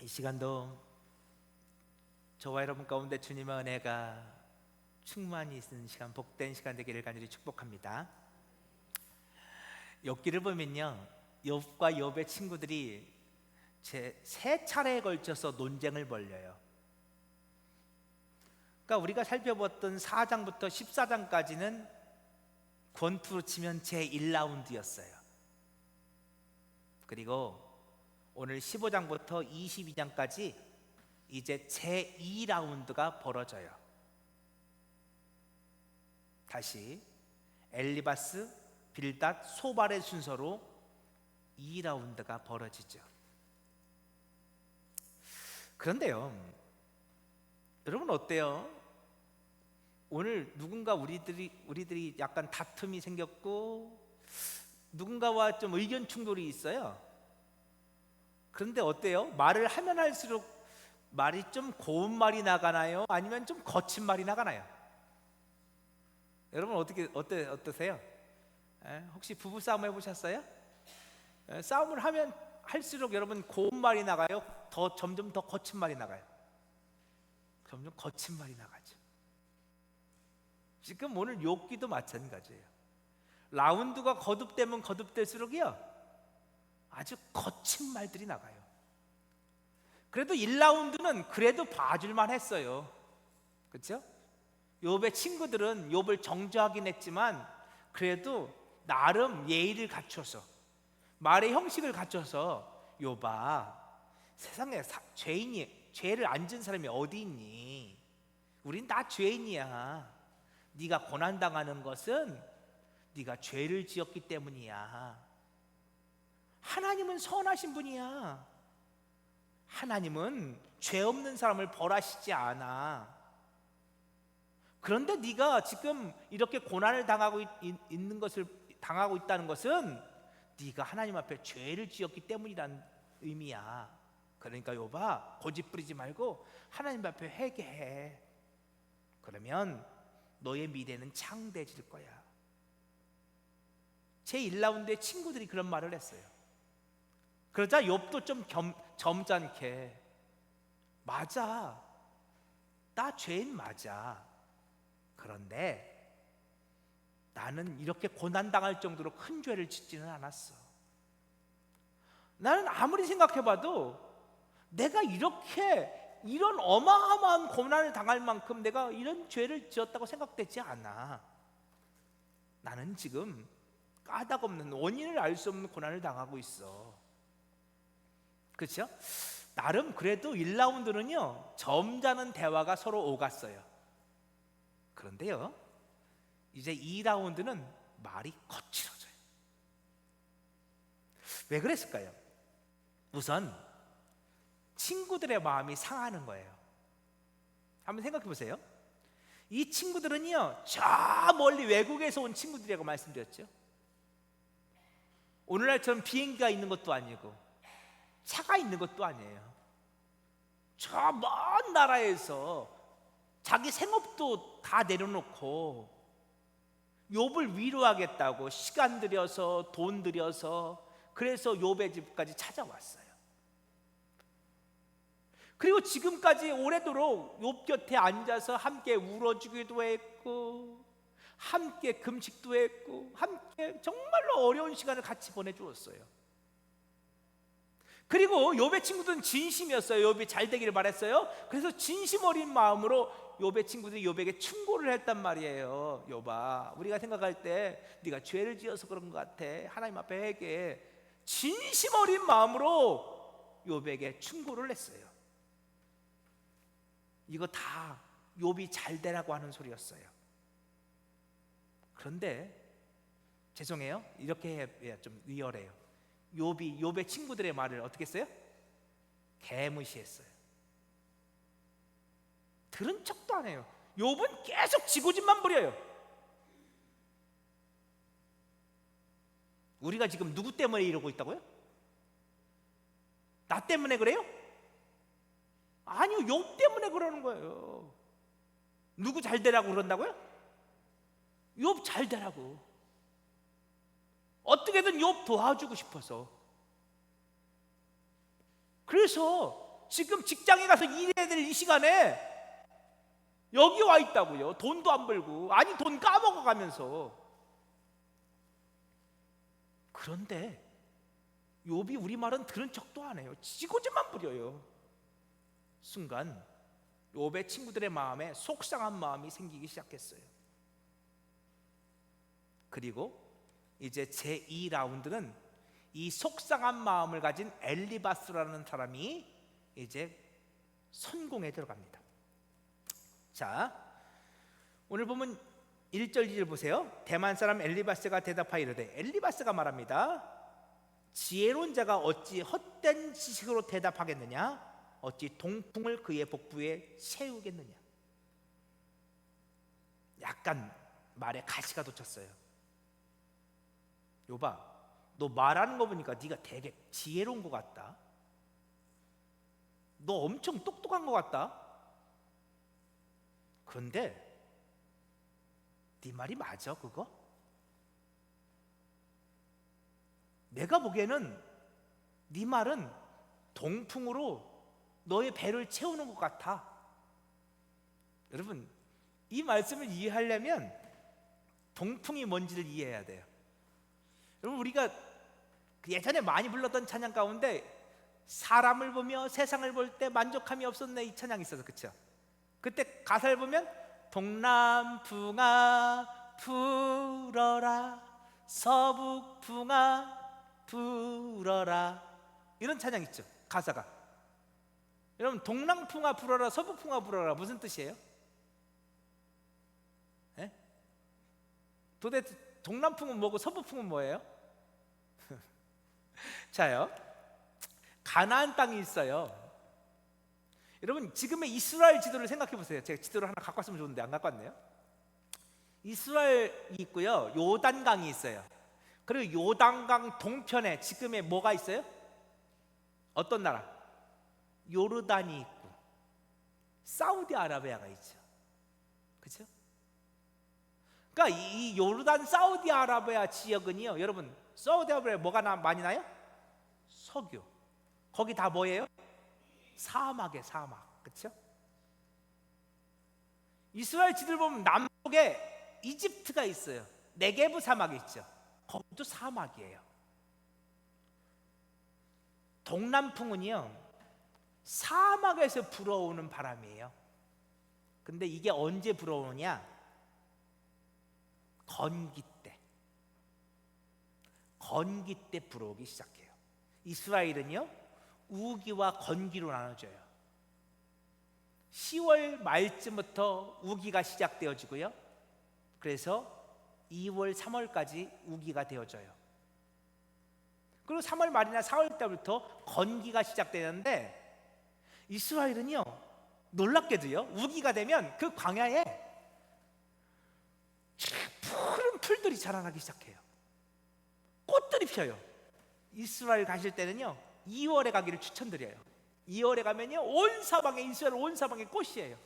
이 시간도 저와 여러분 가운데 주님의 은혜가 충만히 있는 시간, 복된 시간 되기를 간절히 축복합니다. 욥기를 보면요, 욥과 욥의 친구들이 세 차례에 걸쳐서 논쟁을 벌여요. 그러니까 우리가 살펴봤던 4장부터 14장까지는 권투로 치면 제 1라운드였어요. 그리고 오늘 15장부터 22장까지 이제 제 2라운드가 벌어져요. 다시 엘리바스, 빌닷, 소발의 순서로 2라운드가 벌어지죠. 그런데요, 여러분 어때요? 오늘 누군가 우리들이 약간 다툼이 생겼고 누군가와 좀 의견 충돌이 있어요. 그런데 어때요? 말을 하면 할수록 말이 좀 고운 말이 나가나요? 아니면 좀 거친 말이 나가나요? 여러분 어떠세요? 혹시 부부 싸움 해보셨어요? 싸움을 하면 할수록 여러분 고운 말이 나가요? 점점 더 거친 말이 나가요? 점점 거친 말이 나가죠. 지금 오늘 욥기도 마찬가지예요. 라운드가 거듭되면 거듭될수록이요, 아주 거친 말들이 나가요. 그래도 1라운드는 그래도 봐줄만 했어요. 그렇죠? 욥의 친구들은 욥을 정죄하긴 했지만 그래도 나름 예의를 갖춰서, 말의 형식을 갖춰서, 욥아, 세상에 죄를 안 진 사람이 어디 있니? 우린 다 죄인이야. 네가 고난당하는 것은 네가 죄를 지었기 때문이야. 하나님은 선하신 분이야. 하나님은 죄 없는 사람을 벌하시지 않아. 그런데 네가 지금 이렇게 고난을 당하고 있다는 것은 네가 하나님 앞에 죄를 지었기 때문이란 의미야. 그러니까 욥아, 고집 부리지 말고 하나님 앞에 회개해. 그러면 너의 미래는 창대해질 거야. 제 1라운드에 친구들이 그런 말을 했어요. 그러자 욥도 좀 점잖게, 맞아, 나 죄인 맞아. 그런데 나는 이렇게 고난당할 정도로 큰 죄를 짓지는 않았어. 나는 아무리 생각해봐도 내가 이런 어마어마한 고난을 당할 만큼 내가 이런 죄를 지었다고 생각되지 않아. 나는 지금 까닭없는, 원인을 알 수 없는 고난을 당하고 있어. 그렇죠? 나름 그래도 1라운드는요 점잖은 대화가 서로 오갔어요. 그런데요, 이제 2라운드는 말이 거칠어져요. 왜 그랬을까요? 우선 친구들의 마음이 상하는 거예요. 한번 생각해 보세요. 이 친구들은요 저 멀리 외국에서 온 친구들이라고 말씀드렸죠. 오늘날처럼 비행기가 있는 것도 아니고 차가 있는 것도 아니에요. 저 먼 나라에서 자기 생업도 다 내려놓고 욥을 위로하겠다고 시간 들여서 돈 들여서 그래서 욥의 집까지 찾아왔어요. 그리고 지금까지 오래도록 욥 곁에 앉아서 함께 울어주기도 했고 함께 금식도 했고 함께 정말로 어려운 시간을 같이 보내주었어요. 그리고 욥의 친구들은 진심이었어요. 욥이 잘 되기를 바랬어요. 그래서 진심 어린 마음으로 욥의 친구들이 욥에게 충고를 했단 말이에요. 욥아, 우리가 생각할 때 네가 죄를 지어서 그런 것 같아. 하나님 앞에 회개해. 진심 어린 마음으로 욥에게 충고를 했어요. 이거 다 욥이 잘 되라고 하는 소리였어요. 그런데 죄송해요, 이렇게 해야 좀 리얼해요. 욥의 친구들의 말을 어떻게 했어요? 개무시했어요. 들은 척도 안 해요. 욥은 계속 지고집만 부려요. 우리가 지금 누구 때문에 이러고 있다고요? 나 때문에 그래요? 아니요, 욥 때문에 그러는 거예요. 누구 잘 되라고 그런다고요? 욥 잘 되라고. 어떻게든 욥 도와주고 싶어서. 그래서 지금 직장에 가서 일해야 될 이 시간에 여기 와 있다고요. 돈도 안 벌고, 아니 돈 까먹어 가면서. 그런데 욥이 우리 말은 들은 척도 안 해요. 지고지만 부려요. 순간 욥의 친구들의 마음에 속상한 마음이 생기기 시작했어요. 그리고 이제 제2라운드는 이 속상한 마음을 가진 엘리바스라는 사람이 이제 선공에 들어갑니다. 자, 오늘 보면 1절 2절 보세요. 대만 사람 엘리바스가 대답하여 이르되, 엘리바스가 말합니다. 지혜로운 자가 어찌 헛된 지식으로 대답하겠느냐? 어찌 동풍을 그의 복부에 세우겠느냐? 약간 말에 가시가 돋쳤어요. 욥아, 너 말하는 거 보니까 네가 되게 지혜로운 것 같다. 너 엄청 똑똑한 것 같다. 그런데 네 말이 맞아 그거? 내가 보기에는 네 말은 동풍으로 너의 배를 채우는 것 같아. 여러분, 이 말씀을 이해하려면 동풍이 뭔지를 이해해야 돼요. 여러분, 우리가 예전에 많이 불렀던 찬양 가운데 사람을 보며 세상을 볼 때 만족함이 없었네, 이 찬양이 있어서, 그쵸? 그때 가사를 보면 동남풍아 불어라, 서북풍아 불어라, 이런 찬양 있죠, 가사가. 여러분, 동남풍아 불어라, 서북풍아 불어라 무슨 뜻이에요? 예? 도대체 동남풍은 뭐고 서북풍은 뭐예요? 자요, 가나안 땅이 있어요. 여러분, 지금의 이스라엘 지도를 생각해 보세요. 제가 지도를 하나 갖고 왔으면 좋은데 안 갖고 왔네요. 이스라엘이 있고요, 요단강이 있어요. 그리고 요단강 동편에 지금의 뭐가 있어요? 어떤 나라? 요르단이 있고 사우디아라비아가 있죠. 그렇죠? 그러니까 이 요르단 사우디아라비아 지역은요, 여러분, 사우디아라비아에 뭐가 많이 나요? 석유. 거기 다 뭐예요? 사막에 사막. 그렇죠? 이스라엘 지도를 보면 남쪽에 이집트가 있어요. 네게브 사막이 있죠. 거기도 사막이에요. 동남풍은요, 사막에서 불어오는 바람이에요. 근데 이게 언제 불어오느냐? 건기 때. 건기 때 불어오기 시작해요. 이스라엘은요, 우기와 건기로 나눠져요. 10월 말쯤부터 우기가 시작되어지고요, 그래서 2월, 3월까지 우기가 되어져요. 그리고 3월 말이나 4월 때부터 건기가 시작되는데, 이스라엘은요, 놀랍게도요, 우기가 되면 그 광야에 푸른 풀들이 자라나기 시작해요. 꽃들이 펴요. 이스라엘 가실 때는요, 2월에 가기를 추천드려요. 2월에 가면요, 온 사방에, 이스라엘 온 사방에 꽃이에요.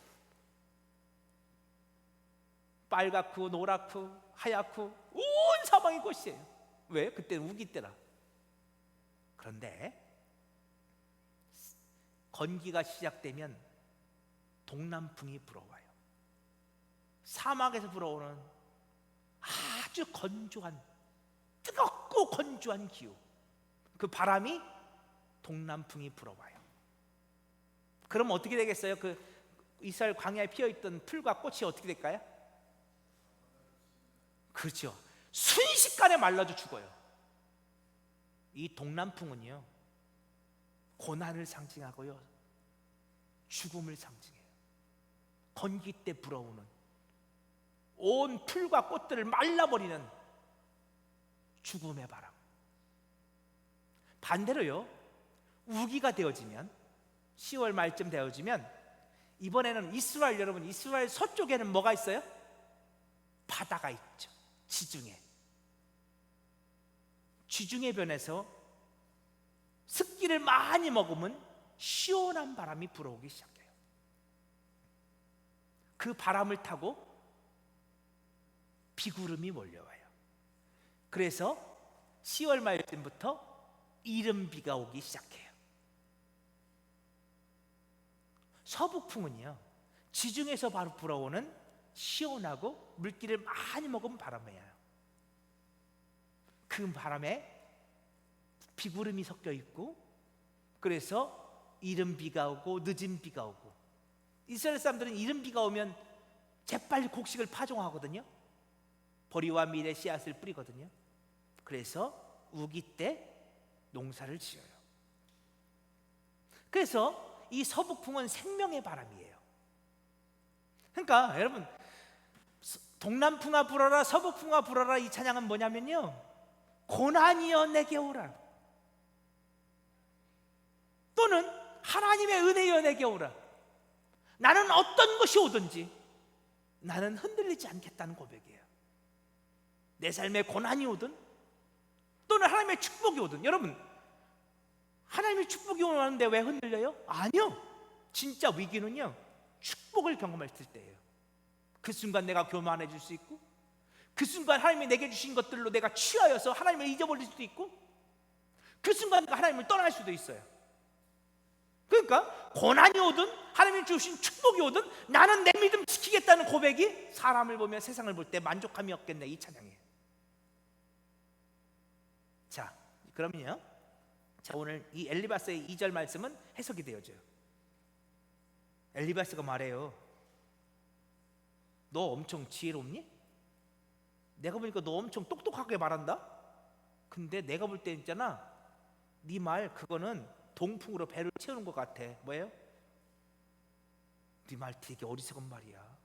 빨갛고 노랗고 하얗고 온 사방이 꽃이에요. 왜? 그때는 우기 때라. 그런데 건기가 시작되면 동남풍이 불어와요. 사막에서 불어오는 아주 건조한, 뜨겁고 건조한 기후, 그 바람이 동남풍이 불어와요. 그럼 어떻게 되겠어요? 그 이스라엘 광야에 피어있던 풀과 꽃이 어떻게 될까요? 그렇죠, 순식간에 말라져 죽어요. 이 동남풍은요, 고난을 상징하고요, 죽음을 상징해요. 건기 때 불어오는 온 풀과 꽃들을 말라버리는 죽음의 바람. 반대로요, 우기가 되어지면, 10월 말쯤 되어지면, 이번에는 이스라엘, 여러분, 이스라엘 서쪽에는 뭐가 있어요? 바다가 있죠. 지중해 변에서 습기를 많이 먹으면 시원한 바람이 불어오기 시작해요. 그 바람을 타고 비구름이 몰려와요. 그래서 10월 말쯤부터 이른비가 오기 시작해요. 서북풍은요, 지중해에서 바로 불어오는 시원하고 물기를 많이 먹은 바람이에요. 그 바람에 비구름이 섞여 있고, 그래서 이른 비가 오고 늦은 비가 오고, 이스라엘 사람들은 이른 비가 오면 재빨리 곡식을 파종하거든요. 보리와 밀의 씨앗을 뿌리거든요. 그래서 우기 때 농사를 지어요. 그래서 이 서북풍은 생명의 바람이에요. 그러니까 여러분, 동남풍아 불어라 서북풍아 불어라, 이 찬양은 뭐냐면요, 고난이여 내게 오라, 또는 하나님의 은혜여 내게 오라. 나는 어떤 것이 오든지 나는 흔들리지 않겠다는 고백이에요. 내 삶에 고난이 오든 또는 하나님의 축복이 오든, 여러분, 하나님의 축복이 오는데 왜 흔들려요? 아니요. 진짜 위기는요, 축복을 경험했을 때예요. 그 순간 내가 교만해질 수 있고, 그 순간 하나님이 내게 주신 것들로 내가 취하여서 하나님을 잊어버릴 수도 있고, 그 순간 하나님을 떠날 수도 있어요. 그러니까 고난이 오든 하나님이 주신 축복이 오든 나는 내 믿음 지키겠다는 고백이 사람을 보며 세상을 볼 때 만족함이 없겠네, 이 찬양이에요. 자, 그러면요, 자, 오늘 이 엘리바스의 2절 말씀은 해석이 되어져요. 엘리바스가 말해요. 너 엄청 지혜롭니? 내가 보니까 너 엄청 똑똑하게 말한다? 근데 내가 볼 때 있잖아, 네 말 그거는 동풍으로 배를 채우는 것 같아. 뭐예요? 네 말 되게 어리석은 말이야.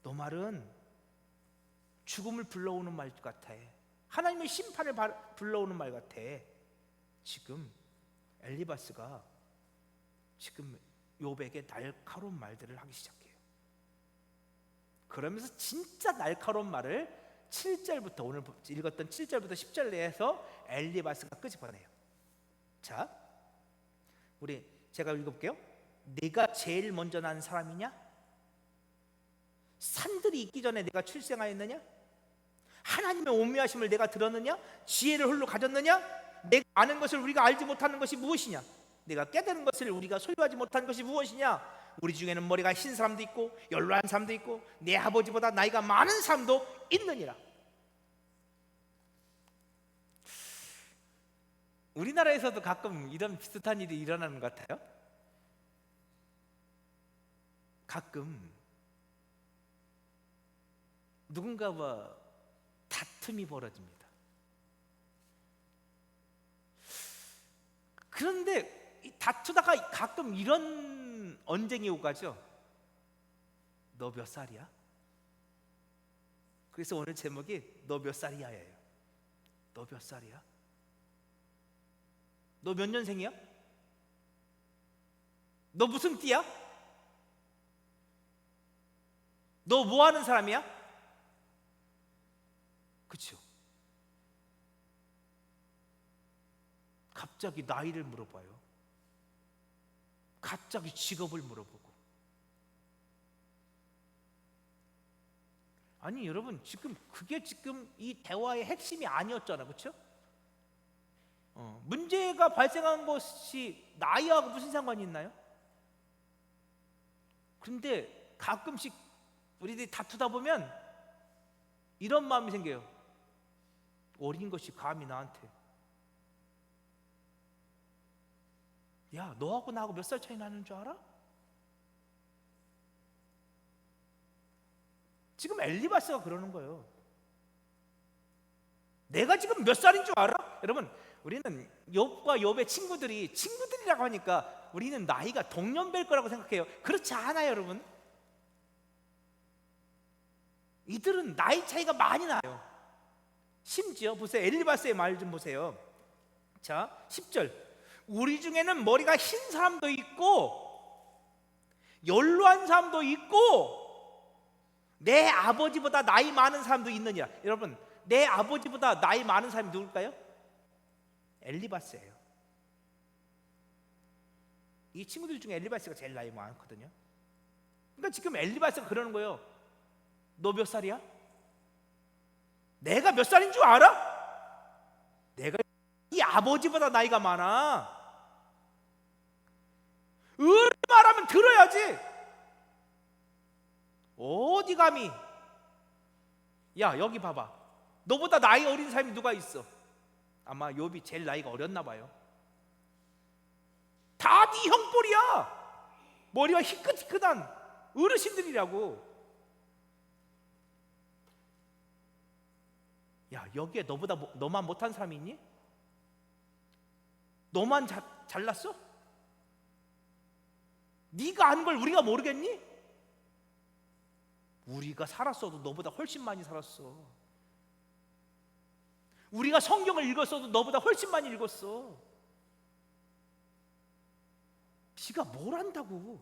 너 말은 죽음을 불러오는 말 같아. 하나님의 심판을 불러오는 말 같아. 지금 엘리바스가 지금 욥에게 날카로운 말들을 하기 시작해요. 그러면서 진짜 날카로운 말을 7절부터, 오늘 읽었던 7절부터 10절 내에서 엘리바스가 끄집어내요. 자, 제가 읽어볼게요. 네가 제일 먼저 난 사람이냐? 산들이 있기 전에 내가 출생하였느냐? 하나님의 오묘하심을 내가 들었느냐? 지혜를 홀로 가졌느냐? 내가 아는 것을 우리가 알지 못하는 것이 무엇이냐? 내가 깨달은 것을 우리가 소유하지 못한 것이 무엇이냐? 우리 중에는 머리가 흰 사람도 있고 연로한 사람도 있고 내 아버지보다 나이가 많은 사람도 있느니라. 우리나라에서도 가끔 이런 비슷한 일이 일어나는 것 같아요. 가끔 누군가와 다툼이 벌어집니다. 그런데 다투다가 가끔 이런 언쟁이 오가죠. 너 몇 살이야? 그래서 오늘 제목이 너 몇 살이야예요. 너 몇 살이야? 너 몇 년생이야? 너 무슨 띠야? 너 뭐 하는 사람이야? 그렇죠? 갑자기 나이를 물어봐요. 갑자기 직업을 물어보고. 아니 여러분, 그게 지금 이 대화의 핵심이 아니었잖아, 그렇죠? 문제가 발생한 것이 나이하고 무슨 상관이 있나요? 그런데 가끔씩 우리들이 다투다 보면 이런 마음이 생겨요. 어린 것이 감히 나한테, 야, 너하고 나하고 몇 살 차이 나는 줄 알아? 지금 엘리바스가 그러는 거예요. 내가 지금 몇 살인 줄 알아? 여러분, 우리는 욥과 욥의 친구들이라고 하니까 우리는 나이가 동년배일 거라고 생각해요. 그렇지 않아요, 여러분. 이들은 나이 차이가 많이 나요. 심지어 보세요, 엘리바스의 말 좀 보세요. 자, 10절. 우리 중에는 머리가 흰 사람도 있고 연로한 사람도 있고 내 아버지보다 나이 많은 사람도 있느니라. 여러분, 내 아버지보다 나이 많은 사람이 누굴까요? 엘리바스예요. 이 친구들 중에 엘리바스가 제일 나이 많거든요. 그러니까 지금 엘리바스가 그러는 거예요. 너 몇 살이야? 내가 몇 살인 줄 알아? 내가 이 아버지보다 나이가 많아. 말하면 들어야지. 어디 감히. 야, 여기 봐봐. 너보다 나이 어린 사람이 누가 있어? 아마 욥이 제일 나이가 어렸나 봐요. 다 네 형벌이야. 머리가 희끗희끗한 어르신들이라고. 야, 여기에 너만 못한 사람이 있니? 너만 잘났어? 네가 안 걸 우리가 모르겠니? 우리가 살았어도 너보다 훨씬 많이 살았어. 우리가 성경을 읽었어도 너보다 훨씬 많이 읽었어. 지가 뭘 안다고.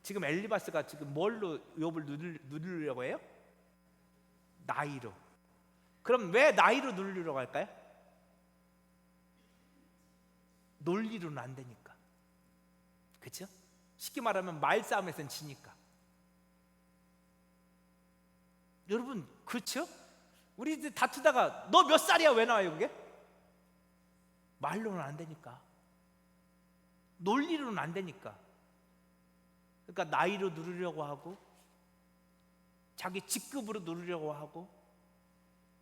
지금 엘리바스가 지금 뭘로 욥을 누르려고 해요? 나이로. 그럼 왜 나이로 누르려고 할까요? 논리로는 안 되니까. 그렇죠? 쉽게 말하면 말싸움에서는 지니까. 여러분, 그렇죠? 우리 다투다가 너 몇 살이야 왜 나와요 그게? 말로는 안 되니까. 논리로는 안 되니까. 그러니까 나이로 누르려고 하고, 자기 직급으로 누르려고 하고,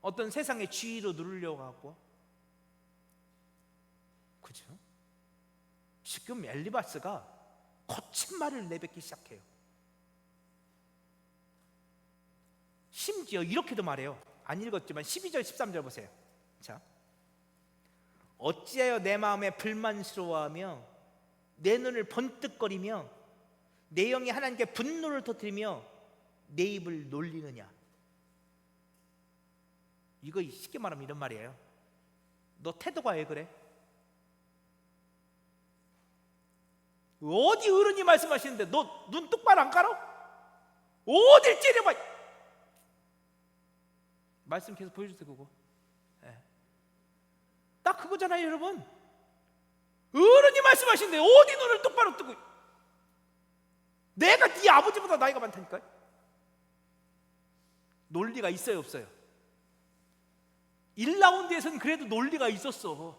어떤 세상의 지위로 누르려고 하고. 그죠? 지금 엘리바스가 거친 말을 내뱉기 시작해요. 심지어 이렇게도 말해요. 안 읽었지만 12절 13절 보세요. 자, 어찌하여 내 마음에 불만스러워하며 내 눈을 번뜩거리며 내 영이 하나님께 분노를 터뜨리며 내 입을 놀리느냐. 이거 쉽게 말하면 이런 말이에요. 너 태도가 왜 그래? 어디 어른이 말씀하시는데 너 눈 똑바로 안 깔아? 어딜 찌려봐. 말씀 계속 보여주세요. 그거 딱 그거잖아요 여러분. 어른이 말씀하시는데 어디 눈을 똑바로 뜨고. 내가 네 아버지보다 나이가 많다니까요. 논리가 있어요 없어요? 1라운드에서는 그래도 논리가 있었어.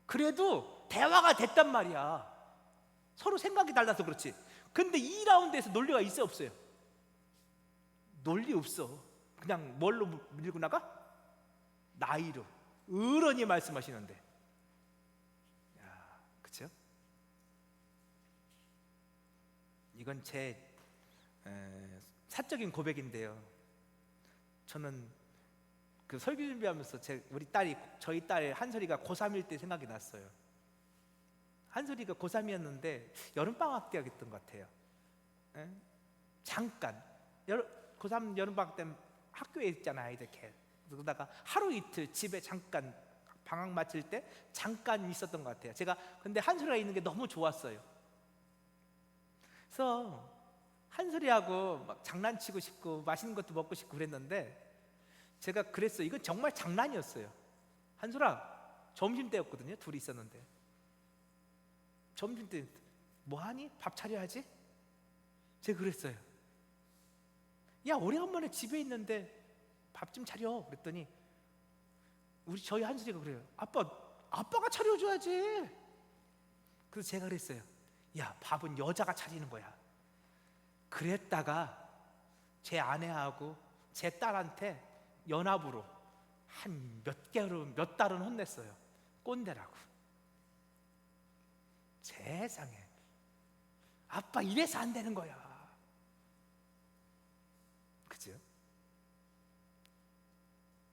그래도 대화가 됐단 말이야. 서로 생각이 달라서 그렇지. 근데 2라운드에서 논리가 있어요 없어요? 논리 없어. 그냥 뭘로 밀고 나가? 나이로. 어른이 말씀하시는데. 야, 그쵸? 이건 제 사적인 고백인데요. 저는 그 설교 준비하면서 저희 딸 한솔이가 고3일 때 생각이 났어요. 한솔이가 고3이었는데 여름방학 때였던 것 같아요. 잠깐 고3 여름방학 때 학교에 있잖아요 아이들. 그러다가 하루 이틀 집에 잠깐 방학 마칠 때 잠깐 있었던 것 같아요. 제가 근데 한솔이가 있는 게 너무 좋았어요. 그래서 한솔이하고 막 장난치고 싶고 맛있는 것도 먹고 싶고 그랬는데 제가 그랬어요. 이건 정말 장난이었어요. 한솔아, 점심때였거든요. 둘이 있었는데 점심때 뭐하니? 밥 차려야지? 제가 그랬어요. 야, 오래간만에 집에 있는데 밥 좀 차려. 그랬더니 저희 한솔이가 그래요. 아빠가 차려줘야지. 그래서 제가 그랬어요. 야, 밥은 여자가 차리는 거야. 그랬다가 제 아내하고 제 딸한테 연합으로 한 몇 달은 혼냈어요. 꼰대라고. 세상에, 아빠 이래서 안 되는 거야. 그죠?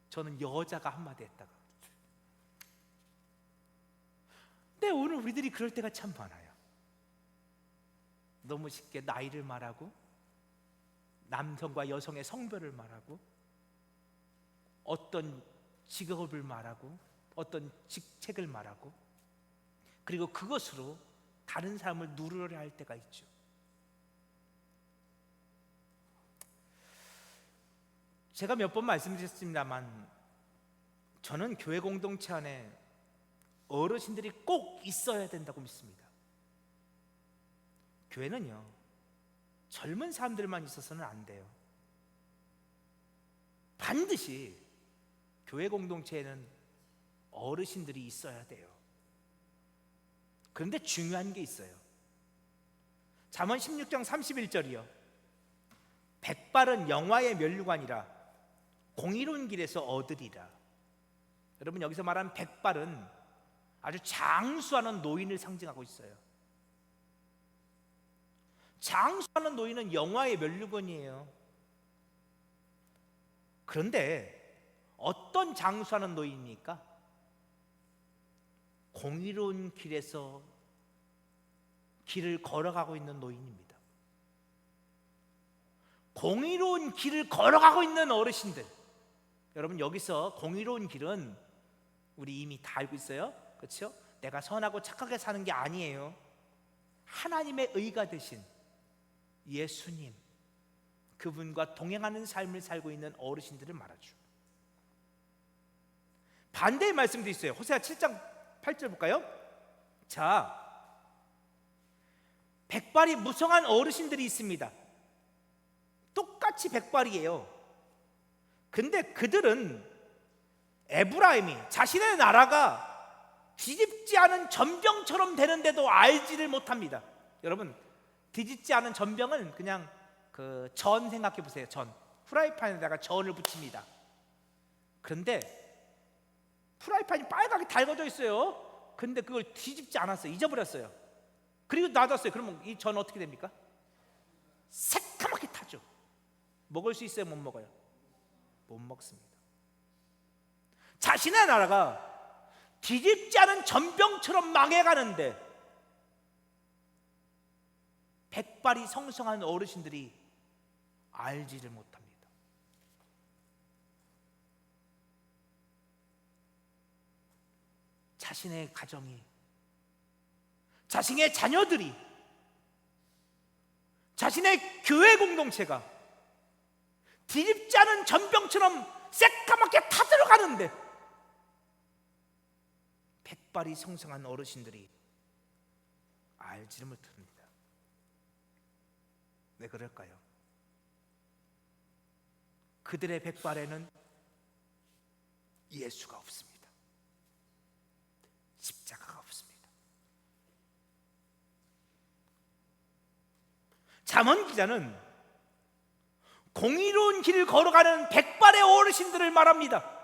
저는 여자가 한마디 했다가. 근데 오늘 우리들이 그럴 때가 참 많아요. 너무 쉽게 나이를 말하고, 남성과 여성의 성별을 말하고, 어떤 직업을 말하고, 어떤 직책을 말하고, 그리고 그것으로 다른 사람을 누르려 할 때가 있죠. 제가 몇 번 말씀드렸습니다만 저는 교회 공동체 안에 어르신들이 꼭 있어야 된다고 믿습니다. 교회는요, 젊은 사람들만 있어서는 안 돼요. 반드시 교회 공동체에는 어르신들이 있어야 돼요. 그런데 중요한 게 있어요. 잠언 16장 31절이요. 백발은 영화의 면류관이라 공의로운 길에서 얻으리라. 여러분, 여기서 말하는 백발은 아주 장수하는 노인을 상징하고 있어요. 장수하는 노인은 영화의 면류관이에요. 그런데 어떤 장수하는 노인입니까? 공의로운 길에서 길을 걸어가고 있는 노인입니다. 공의로운 길을 걸어가고 있는 어르신들. 여러분, 여기서 공의로운 길은 우리 이미 다 알고 있어요. 그렇죠? 내가 선하고 착하게 사는 게 아니에요. 하나님의 의가 되신 예수님, 그분과 동행하는 삶을 살고 있는 어르신들을 말하죠. 반대의 말씀도 있어요. 호세아 7장 8절 볼까요? 자, 백발이 무성한 어르신들이 있습니다. 똑같이 백발이에요. 근데 그들은 에브라임이 자신의 나라가 뒤집지 않은 전병처럼 되는데도 알지를 못합니다. 여러분, 뒤집지 않은 전병은 그냥 그 전 생각해 보세요. 전 프라이팬에다가 전을 붙입니다. 그런데 프라이팬이 빨갛게 달궈져 있어요. 근데 그걸 뒤집지 않았어요. 잊어버렸어요. 그리고 놔뒀어요. 그러면 이 전 어떻게 됩니까? 새까맣게 타죠. 먹을 수 있어요? 못 먹어요? 못 먹습니다. 자신의 나라가 뒤집지 않은 전병처럼 망해가는데 백발이 성성한 어르신들이 알지를 못합니다. 자신의 가정이, 자신의 자녀들이, 자신의 교회 공동체가 뒤집지 않은 전병처럼 새까맣게 타들어가는데 백발이 성성한 어르신들이 알지를 못합니다. 왜 그럴까요? 그들의 백발에는 예수가 없습니다. 십자가가 없습니다. 잠언 기자는 공의로운 길을 걸어가는 백발의 어르신들을 말합니다.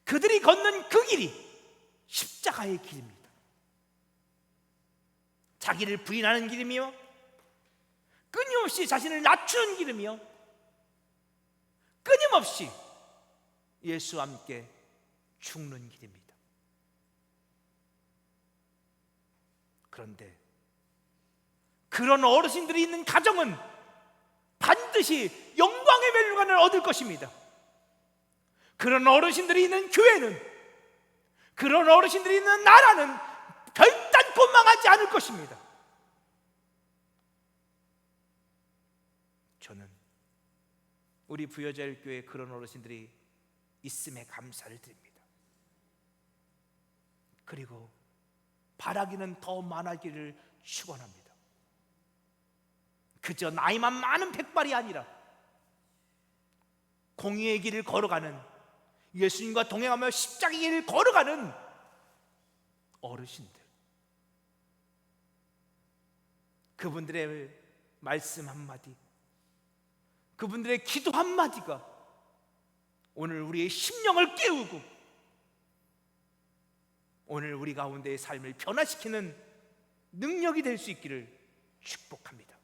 그들이 걷는 그 길이 십자가의 길입니다. 자기를 부인하는 길이며 끊임없이 자신을 낮추는 길이며 끊임없이 예수와 함께 죽는 길입니다. 그런데 그런 어르신들이 있는 가정은 반드시 영광의 멸류관을 얻을 것입니다. 그런 어르신들이 있는 교회는, 그런 어르신들이 있는 나라는 결단코 망하지 않을 것입니다. 저는 우리 부여자일교회에 그런 어르신들이 있음에 감사를 드립니다. 그리고 바라기는 더 많아지기를 축원합니다. 그저 나이만 많은 백발이 아니라 공의의 길을 걸어가는, 예수님과 동행하며 십자가의 길을 걸어가는 어르신들, 그분들의 말씀 한마디, 그분들의 기도 한마디가 오늘 우리의 심령을 깨우고 오늘 우리 가운데의 삶을 변화시키는 능력이 될 수 있기를 축복합니다.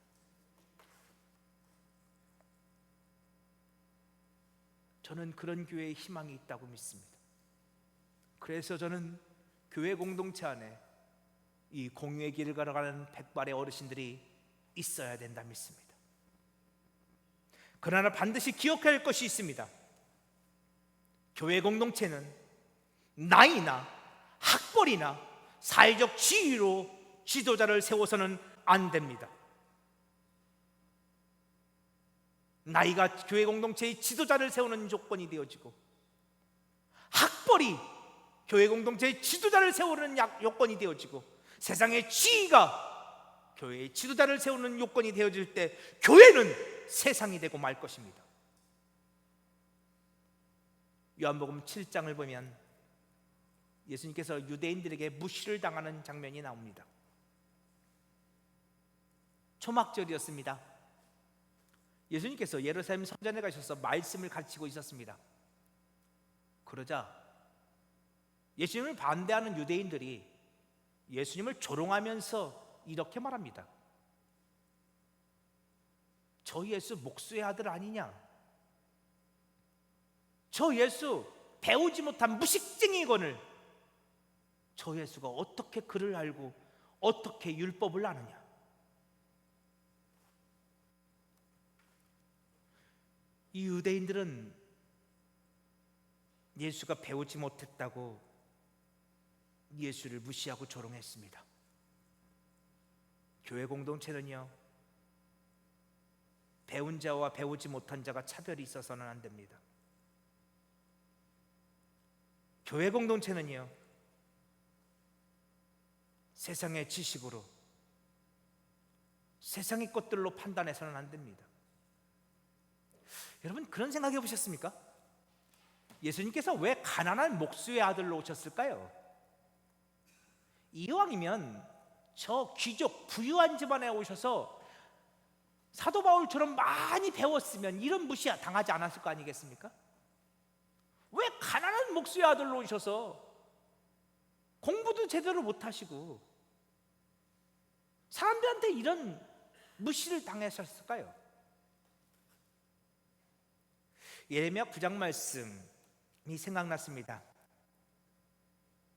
저는 그런 교회에 희망이 있다고 믿습니다. 그래서 저는 교회 공동체 안에 이 공유의 길을 걸어가는 백발의 어르신들이 있어야 된다 믿습니다. 그러나 반드시 기억해야 할 것이 있습니다. 교회 공동체는 나이나 학벌이나 사회적 지위로 지도자를 세워서는 안 됩니다. 나이가 교회 공동체의 지도자를 세우는 조건이 되어지고, 학벌이 교회 공동체의 지도자를 세우는 요건이 되어지고, 세상의 지위가 교회의 지도자를 세우는 요건이 되어질 때 교회는 세상이 되고 말 것입니다. 요한복음 7장을 보면 예수님께서 유대인들에게 무시를 당하는 장면이 나옵니다. 초막절이었습니다. 예수님께서 예루살렘 성전에 가셔서 말씀을 가르치고 있었습니다. 그러자 예수님을 반대하는 유대인들이 예수님을 조롱하면서 이렇게 말합니다. 저 예수 목수의 아들 아니냐? 저 예수 배우지 못한 무식쟁이거늘 저 예수가 어떻게 글을 알고 어떻게 율법을 아느냐? 이 유대인들은 예수가 배우지 못했다고 예수를 무시하고 조롱했습니다. 교회 공동체는요, 배운 자와 배우지 못한 자가 차별이 있어서는 안 됩니다. 교회 공동체는요, 세상의 지식으로 세상의 것들로 판단해서는 안 됩니다. 여러분, 그런 생각해 보셨습니까? 예수님께서 왜 가난한 목수의 아들로 오셨을까요? 이왕이면 저 귀족 부유한 집안에 오셔서 사도 바울처럼 많이 배웠으면 이런 무시 당하지 않았을 거 아니겠습니까? 왜 가난한 목수의 아들로 오셔서 공부도 제대로 못하시고 사람들한테 이런 무시를 당하셨을까요? 예레미야 9장 말씀이 생각났습니다.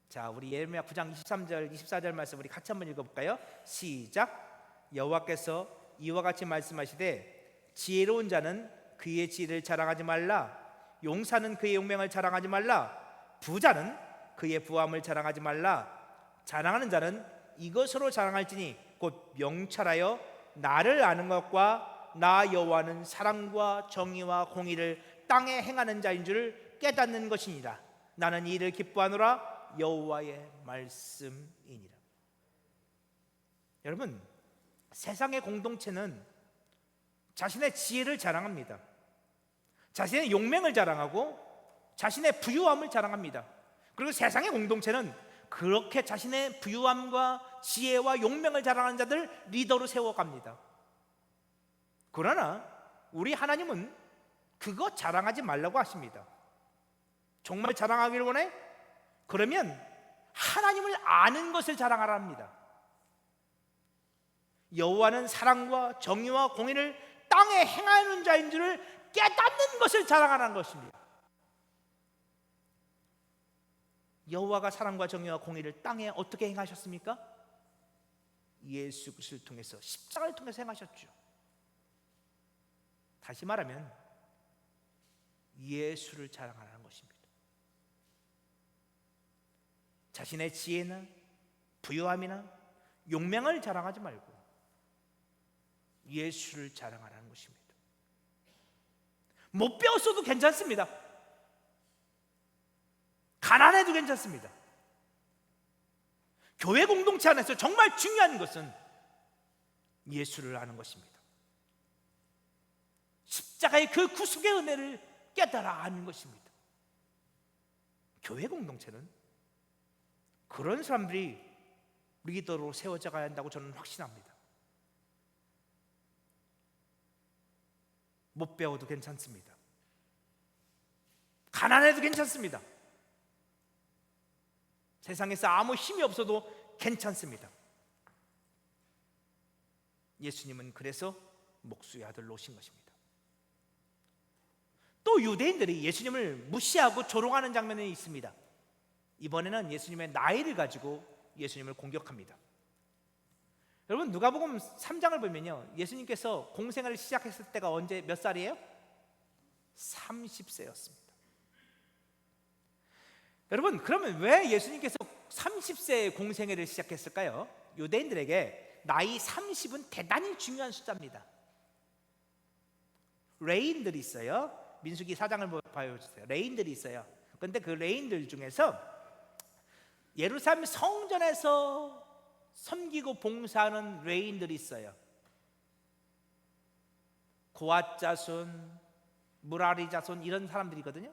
자, 우리 예레미야 9장 23절 24절 말씀 우리 같이 한번 읽어볼까요? 시작. 여호와께서 이와 같이 말씀하시되 지혜로운 자는 그의 지혜를 자랑하지 말라. 용사는 그의 용맹을 자랑하지 말라. 부자는 그의 부함을 자랑하지 말라. 자랑하는 자는 이것으로 자랑할지니 곧 명철하여 나를 아는 것과 나 여호와는 사랑과 정의와 공의를 땅에 행하는 자인 줄 깨닫는 것이니라. 나는 이 일을 기뻐하노라. 여호와의 말씀이니라. 여러분, 세상의 공동체는 자신의 지혜를 자랑합니다. 자신의 용맹을 자랑하고 자신의 부유함을 자랑합니다. 그리고 세상의 공동체는 그렇게 자신의 부유함과 지혜와 용맹을 자랑하는 자들 리더로 세워갑니다. 그러나 우리 하나님은 그거 자랑하지 말라고 하십니다. 정말 자랑하기를 원해? 그러면 하나님을 아는 것을 자랑하라 합니다. 여호와는 사랑과 정의와 공의를 땅에 행하는 자인 줄을 깨닫는 것을 자랑하라는 것입니다. 여호와가 사랑과 정의와 공의를 땅에 어떻게 행하셨습니까? 예수 그리스도를 통해서, 십자가를 통해서 행하셨죠. 다시 말하면 예수를 자랑하라는 것입니다. 자신의 지혜나 부유함이나 용맹을 자랑하지 말고 예수를 자랑하라는 것입니다. 못 배웠어도 괜찮습니다. 가난해도 괜찮습니다. 교회 공동체 안에서 정말 중요한 것은 예수를 아는 것입니다. 십자가의 그 구속의 은혜를 깨달아 아는 것입니다. 교회 공동체는 그런 사람들이 리더로 세워져 가야 한다고 저는 확신합니다. 못 배워도 괜찮습니다. 가난해도 괜찮습니다. 세상에서 아무 힘이 없어도 괜찮습니다. 예수님은 그래서 목수의 아들로 오신 것입니다. 또 유대인들이 예수님을 무시하고 조롱하는 장면이 있습니다. 이번에는 예수님의 나이를 가지고 예수님을 공격합니다. 여러분, 누가복음 3장을 보면요, 예수님께서 공생을 시작했을 때가 언제 몇 살이에요? 30세였습니다. 여러분, 그러면 왜 예수님께서 30세에 공생애를 시작했을까요? 유대인들에게 나이 30은 대단히 중요한 숫자입니다. 레인들이 있어요. 민수기 4장을 봐주세요. 레인들이 있어요. 그런데 그 레인들 중에서 예루살렘 성전에서 섬기고 봉사하는 레인들이 있어요. 고앗 자손, 무라리 자손 이런 사람들이거든요.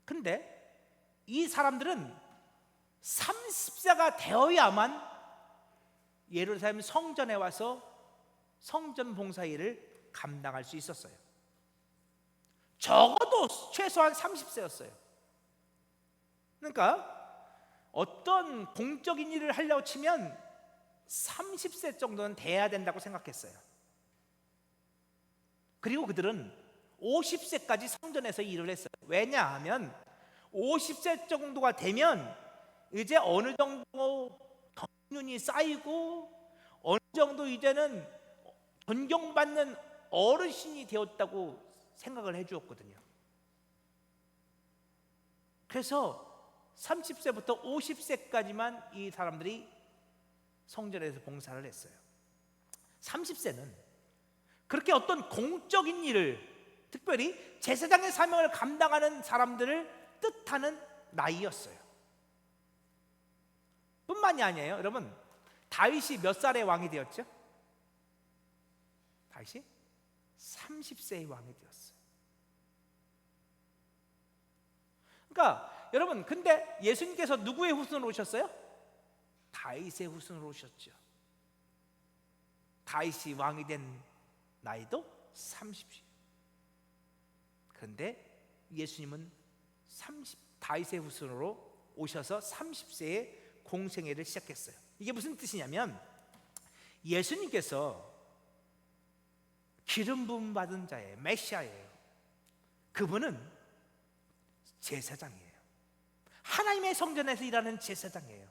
근데 이 사람들은 30세가 되어야만 예루살렘 성전에 와서 성전 봉사 일을 감당할 수 있었어요. 적어도 최소한 30세였어요. 그러니까 어떤 공적인 일을 하려고 치면 30세 정도는 돼야 된다고 생각했어요. 그리고 그들은 50세까지 성전에서 일을 했어요. 왜냐하면 50세 정도가 되면 이제 어느 정도 경륜이 쌓이고 어느 정도 이제는 존경받는 어르신이 되었다고 생각을 해주었거든요. 그래서 30세부터 50세까지만 이 사람들이 성전에서 봉사를 했어요. 30세는 그렇게 어떤 공적인 일을, 특별히 제사장의 사명을 감당하는 사람들을 뜻하는 나이였어요. 뿐만이 아니에요. 여러분, 다윗이 몇 살에 왕이 되었죠? 다윗이 30세의 왕이 되었어요. 그러니까 여러분, 근데 예수님께서 누구의 후손으로 오셨어요? 다윗의 후손으로 오셨죠. 다윗이 왕이 된 나이도 30세. 그런데 예수님은 다윗의 후손으로 오셔서 30세에 공생애를 시작했어요. 이게 무슨 뜻이냐면 예수님께서 기름 부음 받은 자예요. 메시아예요. 그분은 제사장이에요. 하나님의 성전에서 일하는 제사장이에요.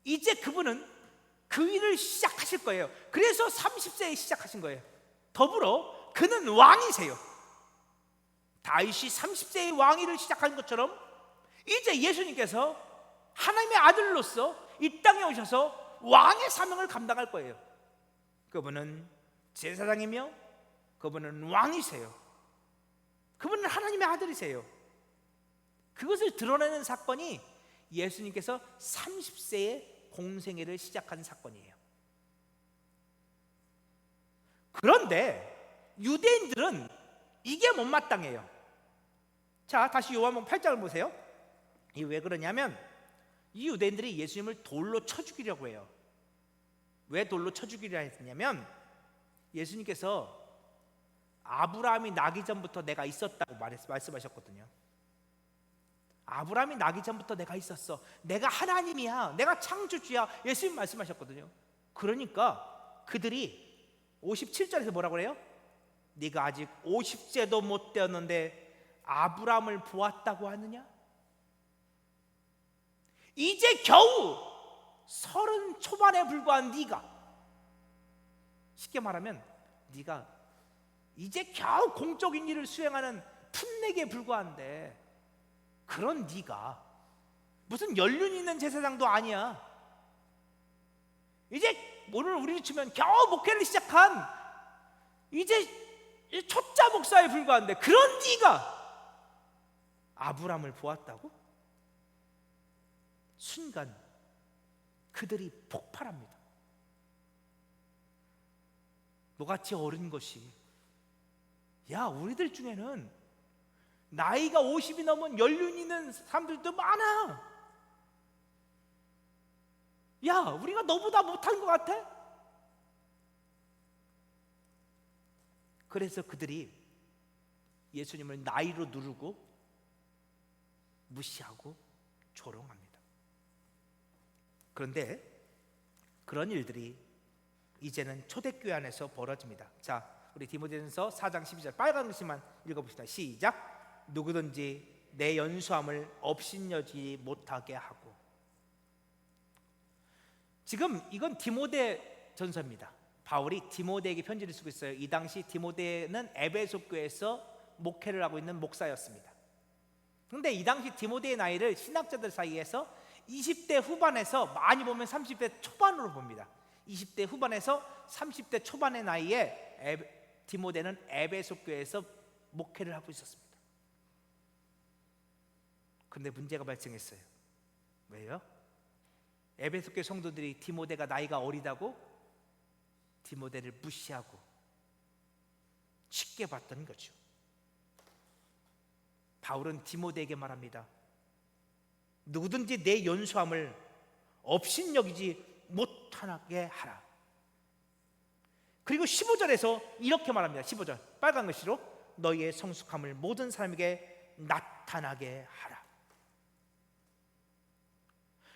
이제 그분은 그 일을 시작하실 거예요. 그래서 30세에 시작하신 거예요. 더불어 그는 왕이세요. 다윗이 30세의 왕위를 시작한 것처럼 이제 예수님께서 하나님의 아들로서 이 땅에 오셔서 왕의 사명을 감당할 거예요. 그분은 제사장이며 그분은 왕이세요. 그분은 하나님의 아들이세요. 그것을 드러내는 사건이 예수님께서 30세에 공생애를 시작한 사건이에요. 그런데 유대인들은 이게 못마땅해요. 자, 다시 요한복음 8장을 보세요. 이 왜 그러냐면 이 유대인들이 예수님을 돌로 쳐 죽이려고 해요. 왜 돌로 쳐 죽이려 했냐면 예수님께서 아브라함이 나기 전부터 내가 있었다고 말씀하셨거든요. 아브라함이 나기 전부터 내가 있었어. 내가 하나님이야. 내가 창조주야. 예수님 말씀하셨거든요. 그러니까 그들이 57절에서 뭐라고 그래요? 네가 아직 50세도 못 되었는데 아브라함을 보았다고 하느냐? 이제 겨우 30 초반에 불과한 네가, 쉽게 말하면 네가 이제 겨우 공적인 일을 수행하는 풋내기에 불과한데 그런 네가 무슨 연륜 있는 제사장도 아니야. 이제 오늘 우리를 치면 겨우 목회를 시작한 이제 초짜 목사에 불과한데 그런 네가 아브라함을 보았다고? 순간 그들이 폭발합니다. 너같이 어린 것이, 야, 우리들 중에는 나이가 50이 넘은 연륜 있는 사람들도 많아. 야, 우리가 너보다 못한 것 같아? 그래서 그들이 예수님을 나이로 누르고 무시하고 조롱합니다. 그런데 그런 일들이 이제는 초대교회 안에서 벌어집니다. 자, 우리 디모데전서 4장 12절 빨간 글씨만 읽어봅시다. 시작. 누구든지 내 연수함을 업신여지 못하게 하고. 지금 이건 디모데 전서입니다. 바울이 디모데에게 편지를 쓰고 있어요. 이 당시 디모데는 에베소 교회에서 목회를 하고 있는 목사였습니다. 그런데 이 당시 디모데의 나이를 신학자들 사이에서 20대 후반에서 많이 보면 30대 초반으로 봅니다. 20대 후반에서 30대 초반의 나이에 디모데는 에베소 교회에서 목회를 하고 있었습니다. 그런데 문제가 발생했어요. 왜요? 에베소 교회 성도들이 디모데가 나이가 어리다고 디모데를 무시하고 쉽게 봤던 거죠. 바울은 디모데에게 말합니다. 누구든지 내 연수함을 업신여기지 못하게 하라. 그리고 15절에서 이렇게 말합니다. 15절 빨간 글씨로 너희의 성숙함을 모든 사람에게 나타나게 하라.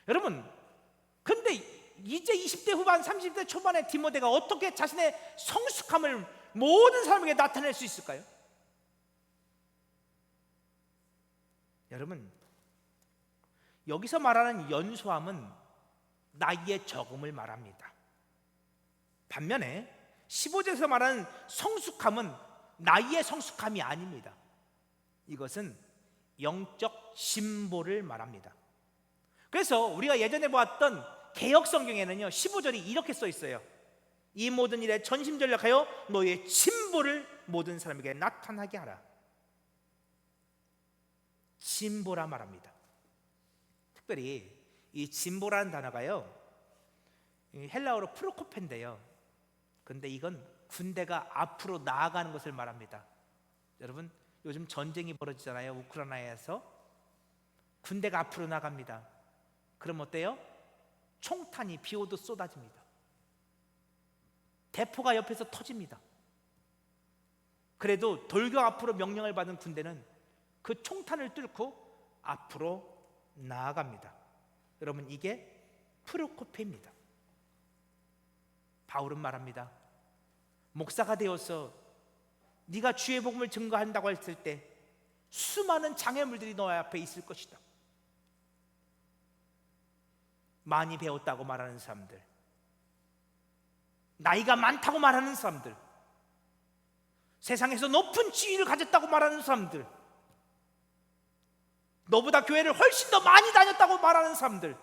여러분, 근데 이제 20대 후반 30대 초반의 디모데가 어떻게 자신의 성숙함을 모든 사람에게 나타낼 수 있을까요? 여러분, 여기서 말하는 연소함은 나이의 적음을 말합니다. 반면에 15절에서 말하는 성숙함은 나이의 성숙함이 아닙니다. 이것은 영적 진보를 말합니다. 그래서 우리가 예전에 보았던 개역 성경에는요 15절이 이렇게 써 있어요. 이 모든 일에 전심전력하여 너의 진보를 모든 사람에게 나타나게 하라. 진보라 말합니다. 특별히 이 진보라는 단어가요 헬라어로 프로코펜데요. 근데 이건 군대가 앞으로 나아가는 것을 말합니다. 여러분, 요즘 전쟁이 벌어지잖아요. 우크라이나에서 군대가 앞으로 나갑니다. 그럼 어때요? 총탄이 비 오듯 쏟아집니다. 대포가 옆에서 터집니다. 그래도 돌격 앞으로 명령을 받은 군대는 그 총탄을 뚫고 앞으로 나아갑니다. 여러분, 이게 프로코페입니다. 바울은 말합니다. 목사가 되어서 네가 주의 복음을 증거한다고 했을 때 수많은 장애물들이 너의 앞에 있을 것이다. 많이 배웠다고 말하는 사람들, 나이가 많다고 말하는 사람들, 세상에서 높은 지위를 가졌다고 말하는 사람들, 너보다 교회를 훨씬 더 많이 다녔다고 말하는 사람들,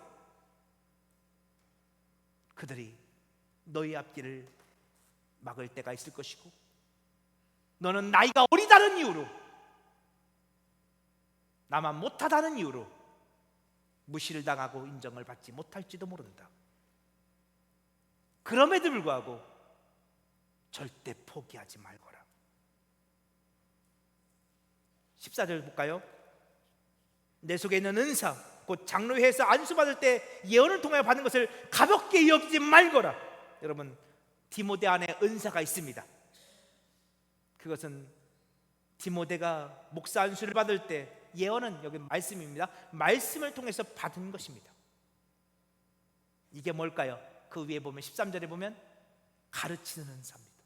그들이 너희 앞길을 막을 때가 있을 것이고, 너는 나이가 어리다는 이유로, 나만 못하다는 이유로 무시를 당하고 인정을 받지 못할지도 모른다. 그럼에도 불구하고 절대 포기하지 말거라. 14절 볼까요? 내 속에 있는 은사 곧 장로회에서 안수받을 때 예언을 통하여 받는 것을 가볍게 여기지 말거라. 여러분, 디모데 안에 은사가 있습니다. 그것은 디모데가 목사 안수를 받을 때, 예언은 여기 말씀입니다. 말씀을 통해서 받은 것입니다. 이게 뭘까요? 그 위에 보면 13절에 보면 가르치는 은사입니다.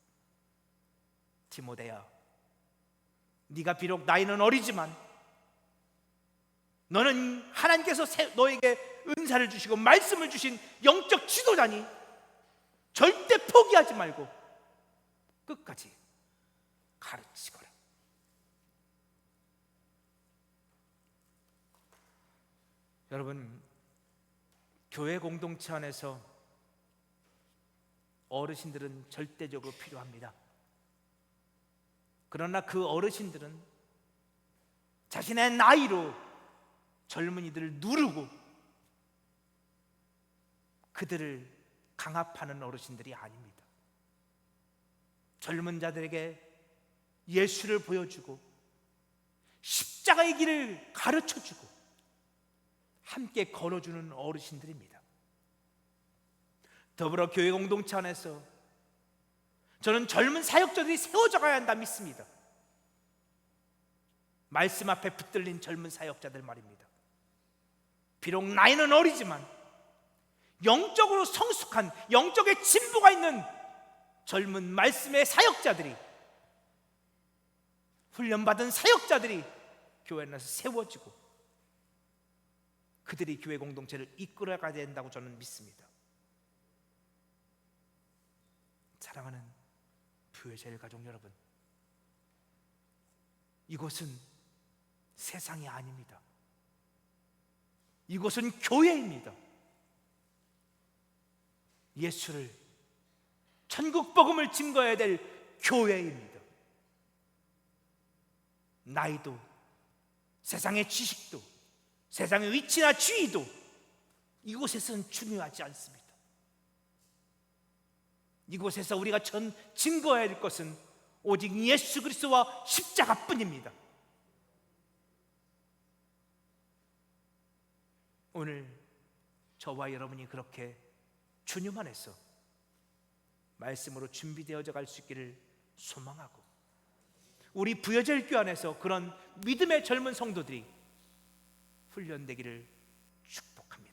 디모데야, 네가 비록 나이는 어리지만 너는 하나님께서 너에게 은사를 주시고 말씀을 주신 영적 지도자니 절대 포기하지 말고 끝까지 가르치거라. 여러분, 교회 공동체 안에서 어르신들은 절대적으로 필요합니다. 그러나 그 어르신들은 자신의 나이로 젊은이들을 누르고 그들을 강압하는 어르신들이 아닙니다. 젊은 자들에게 예수를 보여주고 십자가의 길을 가르쳐주고 함께 걸어주는 어르신들입니다. 더불어 교회 공동체 안에서 저는 젊은 사역자들이 세워져 가야 한다 믿습니다. 말씀 앞에 붙들린 젊은 사역자들 말입니다. 비록 나이는 어리지만 영적으로 성숙한, 영적의 진보가 있는 젊은 말씀의 사역자들이, 훈련받은 사역자들이 교회 안에서 세워지고 그들이 교회 공동체를 이끌어가야 된다고 저는 믿습니다. 사랑하는 부여제일 가족 여러분, 이곳은 세상이 아닙니다. 이곳은 교회입니다. 예수를, 천국 복음을 증거해야 될 교회입니다. 나이도, 세상의 지식도, 세상의 위치나 지위도 이곳에서는 중요하지 않습니다. 이곳에서 우리가 증거해야 할 것은 오직 예수 그리스도와 십자가뿐입니다. 오늘 저와 여러분이 그렇게 주님 안에서 말씀으로 준비되어져 갈 수 있기를 소망하고, 우리 부여절 교회 안에서 그런 믿음의 젊은 성도들이 훈련되기를 축복합니다.